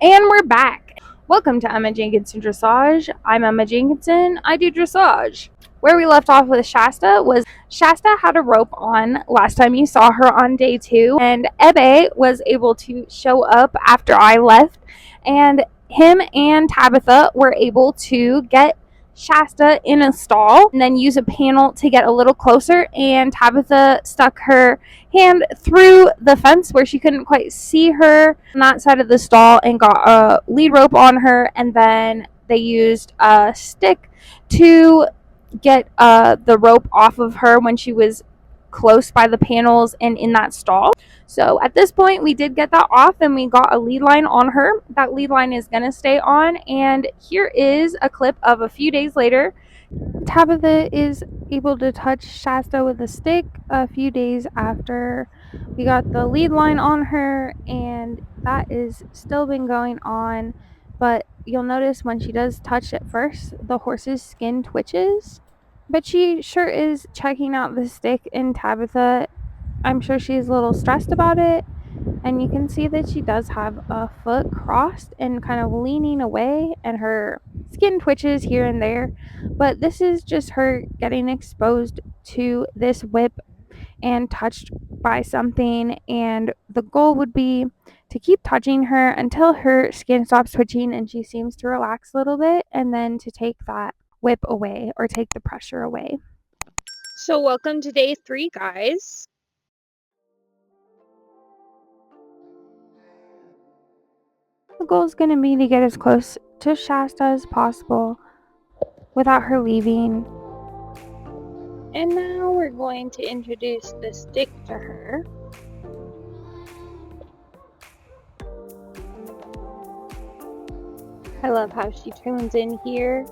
And we're back. Welcome to Emma Jenkinson Dressage. I'm Emma Jenkinson. I do dressage. Where we left off with Shasta was Shasta had a rope on last time you saw her on day 2, and Ebe was able to show up after I left, and him and Tabitha were able to get Shasta in a stall and then use a panel to get a little closer, and Tabitha stuck her hand through the fence where she couldn't quite see her on that side of the stall and got a lead rope on her, and then they used a stick to get the rope off of her when she was close by the panels and in that stall. So at this point we did get that off and we got a lead line on her. That lead line is going to stay on, and here is a clip of a few days later. Tabitha is able to touch Shasta with a stick a few days after we got the lead line on her, and that is still been going on. But you'll notice when she does touch it first, the horse's skin twitches. But she sure is checking out the stick, and Tabitha, I'm sure she's a little stressed about it. And you can see that she does have a foot crossed and kind of leaning away, and her skin twitches here and there. But this is just her getting exposed to this whip and touched by something. And the goal would be to keep touching her until her skin stops twitching and she seems to relax a little bit, and then to take that whip away or take the pressure away. So welcome to day 3, guys. The goal is going to be to get as close to Shasta as possible without her leaving. And now we're going to introduce the stick to her. I love how she tunes in here.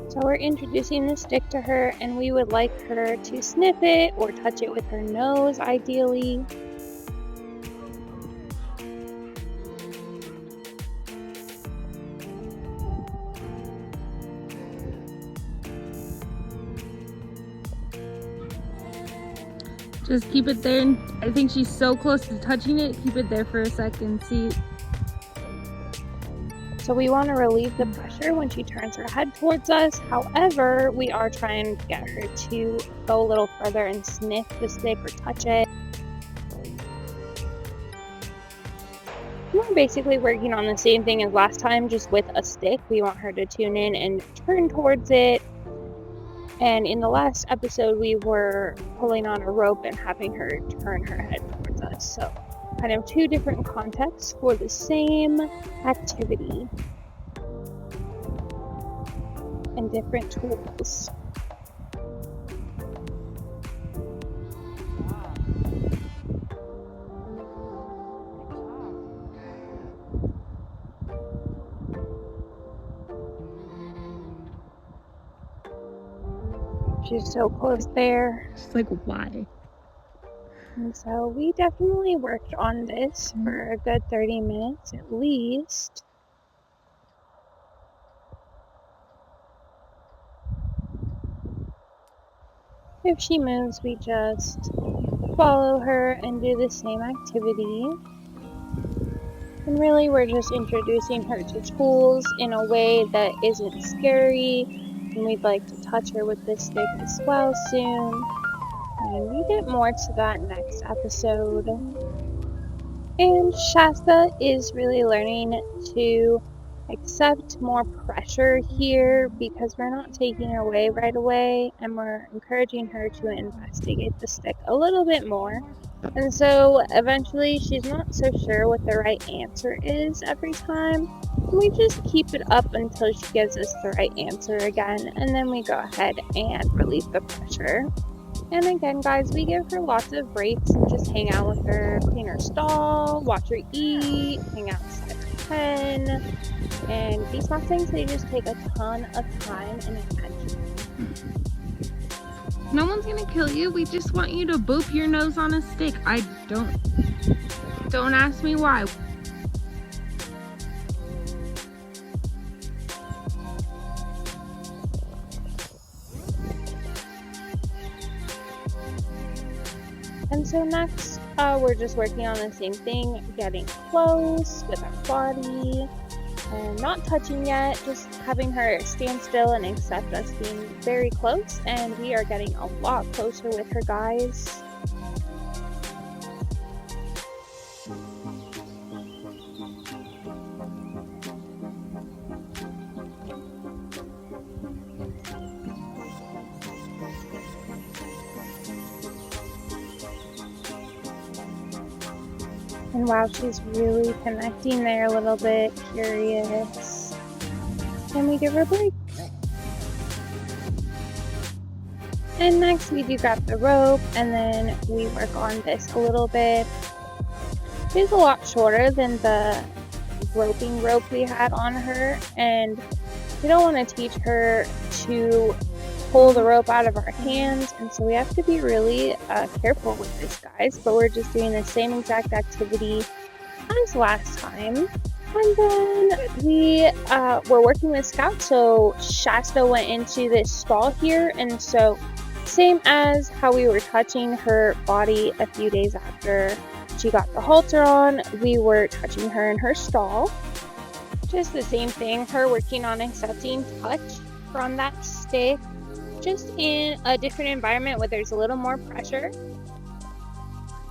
So we're introducing the stick to her, and we would like her to sniff it or touch it with her nose, ideally. Just keep it there, and I think she's so close to touching it. Keep it there for a second, see. So we want to relieve the pressure when she turns her head towards us. However, we are trying to get her to go a little further and sniff the stick or touch it. We're basically working on the same thing as last time, just with a stick. We want her to tune in and turn towards it. And in the last episode, we were pulling on a rope and having her turn her head towards us. So kind of 2 different contexts for the same activity and different tools. She's so close there. It's like, why? And so we definitely worked on this for a good 30 minutes at least. If she moves, we just follow her and do the same activity. And really, we're just introducing her to tools in a way that isn't scary. And we'd like to touch her with this stick as well soon. And we get more to that next episode. And Shasta is really learning to accept more pressure here because we're not taking her away right away, and we're encouraging her to investigate the stick a little bit more. And so eventually she's not so sure what the right answer is every time. We just keep it up until she gives us the right answer again, and then we go ahead and relieve the pressure. And again, guys, we give her lots of breaks and just hang out with her, clean her stall, watch her eat, hang out beside her pen. And these mustangs, they just take a ton of time and attention. No one's gonna kill you. We just want you to boop your nose on a stick. Don't ask me why. And so next, we're just working on the same thing, getting close with our body and not touching yet, just having her stand still and accept us being very close. And we are getting a lot closer with her, guys. And wow, she's really connecting there a little bit, curious. Can we give her a break? And next we do grab the rope and then we work on this a little bit. She's a lot shorter than the roping rope we had on her, and we don't want to teach her to pull the rope out of our hands, and so we have to be really careful with this, guys. But we're just doing the same exact activity as last time. And then we were working with Scout, so Shasta went into this stall here, and so same as how we were touching her body a few days after she got the halter on, we were touching her in her stall. Just the same thing, her working on accepting touch from that stick, just in a different environment where there's a little more pressure.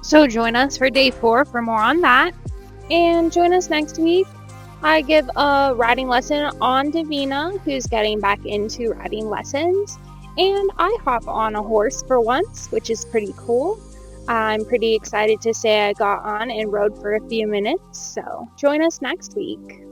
So join us for day 4 for more on that. And join us next week. I give a riding lesson on Davina, who's getting back into riding lessons. And I hop on a horse for once, which is pretty cool. I'm pretty excited to say I got on and rode for a few minutes. So join us next week.